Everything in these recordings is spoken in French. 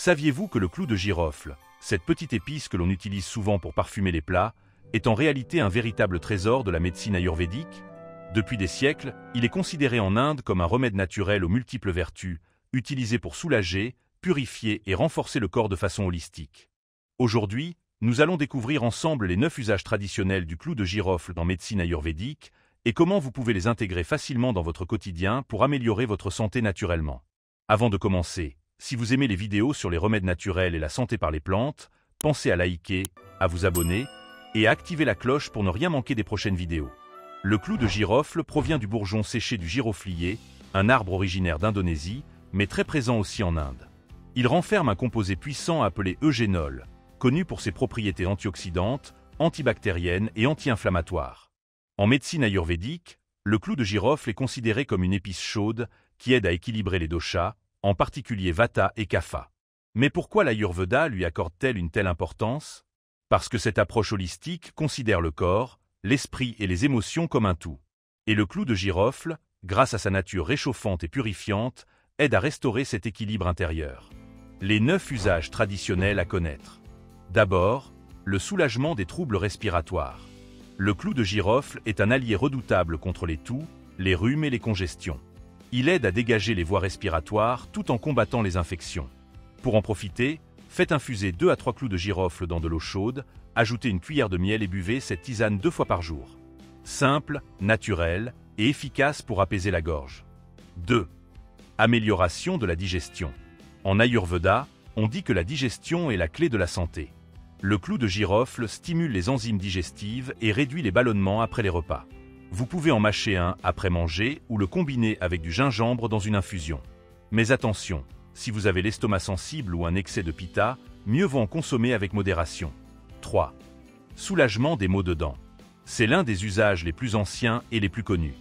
Saviez-vous que le clou de girofle, cette petite épice que l'on utilise souvent pour parfumer les plats, est en réalité un véritable trésor de la médecine ayurvédique? Depuis des siècles, il est considéré en Inde comme un remède naturel aux multiples vertus, utilisé pour soulager, purifier et renforcer le corps de façon holistique. Aujourd'hui, nous allons découvrir ensemble les 9 usages traditionnels du clou de girofle dans médecine ayurvédique et comment vous pouvez les intégrer facilement dans votre quotidien pour améliorer votre santé naturellement. Avant de commencer, si vous aimez les vidéos sur les remèdes naturels et la santé par les plantes, pensez à liker, à vous abonner et à activer la cloche pour ne rien manquer des prochaines vidéos. Le clou de girofle provient du bourgeon séché du giroflier, un arbre originaire d'Indonésie, mais très présent aussi en Inde. Il renferme un composé puissant appelé eugénol, connu pour ses propriétés antioxydantes, antibactériennes et anti-inflammatoires. En médecine ayurvédique, le clou de girofle est considéré comme une épice chaude qui aide à équilibrer les doshas, en particulier Vata et Kapha. Mais pourquoi l'Ayurveda lui accorde-t-elle une telle importance? Parce que cette approche holistique considère le corps, l'esprit et les émotions comme un tout. Et le clou de girofle, grâce à sa nature réchauffante et purifiante, aide à restaurer cet équilibre intérieur. Les 9 usages traditionnels à connaître. D'abord, le soulagement des troubles respiratoires. Le clou de girofle est un allié redoutable contre les toux, les rhumes et les congestions. Il aide à dégager les voies respiratoires tout en combattant les infections. Pour en profiter, faites infuser 2 à 3 clous de girofle dans de l'eau chaude, ajoutez une cuillère de miel et buvez cette tisane 2 fois par jour. Simple, naturel et efficace pour apaiser la gorge. 2. Amélioration de la digestion. En Ayurveda, on dit que la digestion est la clé de la santé. Le clou de girofle stimule les enzymes digestives et réduit les ballonnements après les repas. Vous pouvez en mâcher un après manger ou le combiner avec du gingembre dans une infusion. Mais attention, si vous avez l'estomac sensible ou un excès de pitta, mieux vaut en consommer avec modération. 3. Soulagement des maux de dents. C'est l'un des usages les plus anciens et les plus connus.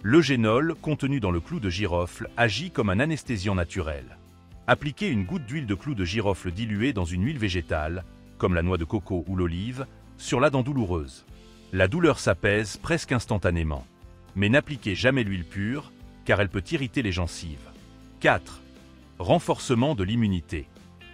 L'eugénol, contenu dans le clou de girofle, agit comme un anesthésiant naturel. Appliquez une goutte d'huile de clou de girofle diluée dans une huile végétale, comme la noix de coco ou l'olive, sur la dent douloureuse. La douleur s'apaise presque instantanément. Mais n'appliquez jamais l'huile pure, car elle peut irriter les gencives. 4. Renforcement de l'immunité.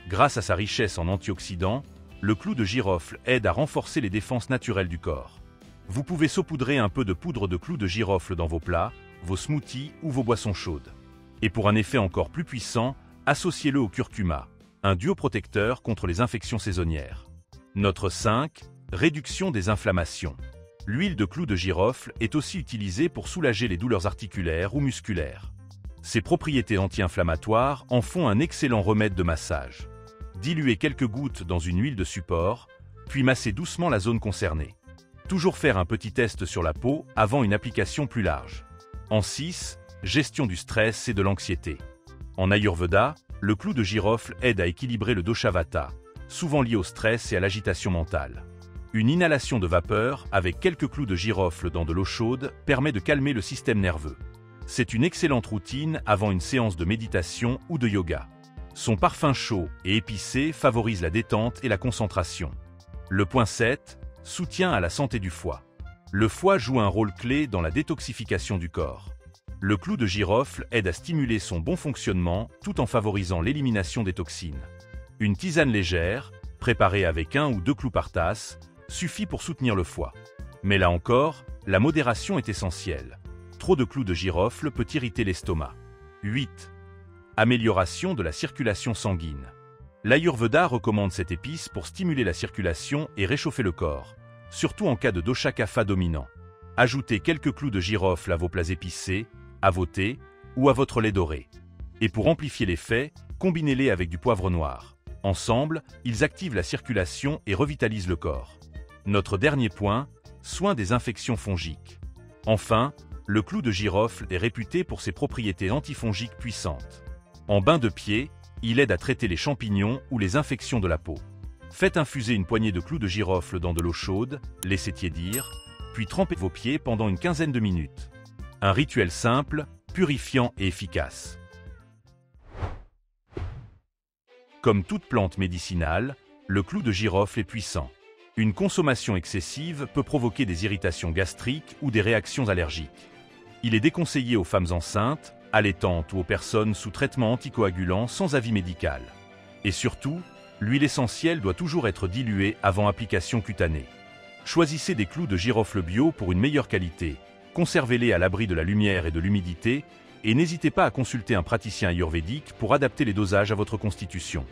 Grâce à sa richesse en antioxydants, le clou de girofle aide à renforcer les défenses naturelles du corps. Vous pouvez saupoudrer un peu de poudre de clou de girofle dans vos plats, vos smoothies ou vos boissons chaudes. Et pour un effet encore plus puissant, associez-le au curcuma, un duo protecteur contre les infections saisonnières. Note 5. Réduction des inflammations. L'huile de clou de girofle est aussi utilisée pour soulager les douleurs articulaires ou musculaires. Ses propriétés anti-inflammatoires en font un excellent remède de massage. Diluez quelques gouttes dans une huile de support, puis massez doucement la zone concernée. Toujours faire un petit test sur la peau avant une application plus large. En 6. Gestion du stress et de l'anxiété. En Ayurveda, le clou de girofle aide à équilibrer le dosha Vata, souvent lié au stress et à l'agitation mentale. Une inhalation de vapeur avec quelques clous de girofle dans de l'eau chaude permet de calmer le système nerveux. C'est une excellente routine avant une séance de méditation ou de yoga. Son parfum chaud et épicé favorise la détente et la concentration. Le point 7. Soutien à la santé du foie. Le foie joue un rôle clé dans la détoxification du corps. Le clou de girofle aide à stimuler son bon fonctionnement tout en favorisant l'élimination des toxines. Une tisane légère, préparée avec 1 ou 2 clous par tasse, suffit pour soutenir le foie. Mais là encore, la modération est essentielle. Trop de clous de girofle peut irriter l'estomac. 8. Amélioration de la circulation sanguine. L'Ayurveda recommande cette épice pour stimuler la circulation et réchauffer le corps, surtout en cas de dosha Kapha dominant. Ajoutez quelques clous de girofle à vos plats épicés, à vos thés ou à votre lait doré. Et pour amplifier l'effet, combinez-les avec du poivre noir. Ensemble, ils activent la circulation et revitalisent le corps. Notre dernier point, soin des infections fongiques. Enfin, le clou de girofle est réputé pour ses propriétés antifongiques puissantes. En bain de pied, il aide à traiter les champignons ou les infections de la peau. Faites infuser une poignée de clous de girofle dans de l'eau chaude, laissez tiédir, puis trempez vos pieds pendant une quinzaine de minutes. Un rituel simple, purifiant et efficace. Comme toute plante médicinale, le clou de girofle est puissant. Une consommation excessive peut provoquer des irritations gastriques ou des réactions allergiques. Il est déconseillé aux femmes enceintes, allaitantes ou aux personnes sous traitement anticoagulant sans avis médical. Et surtout, l'huile essentielle doit toujours être diluée avant application cutanée. Choisissez des clous de girofle bio pour une meilleure qualité, conservez-les à l'abri de la lumière et de l'humidité, et n'hésitez pas à consulter un praticien ayurvédique pour adapter les dosages à votre constitution.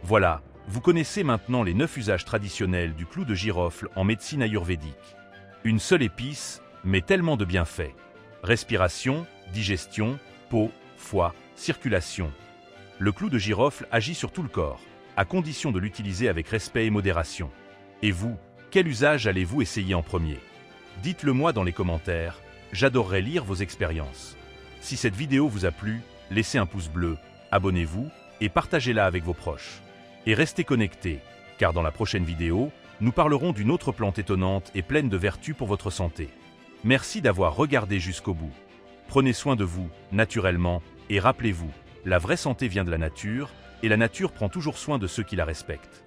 Voilà, vous connaissez maintenant les 9 usages traditionnels du clou de girofle en médecine ayurvédique. Une seule épice, mais tellement de bienfaits. Respiration, digestion, peau, foie, circulation. Le clou de girofle agit sur tout le corps, à condition de l'utiliser avec respect et modération. Et vous, quel usage allez-vous essayer en premier? Dites-le moi dans les commentaires, j'adorerais lire vos expériences. Si cette vidéo vous a plu, laissez un pouce bleu, abonnez-vous et partagez-la avec vos proches. Et restez connectés, car dans la prochaine vidéo, nous parlerons d'une autre plante étonnante et pleine de vertus pour votre santé. Merci d'avoir regardé jusqu'au bout. Prenez soin de vous, naturellement, et rappelez-vous, la vraie santé vient de la nature, et la nature prend toujours soin de ceux qui la respectent.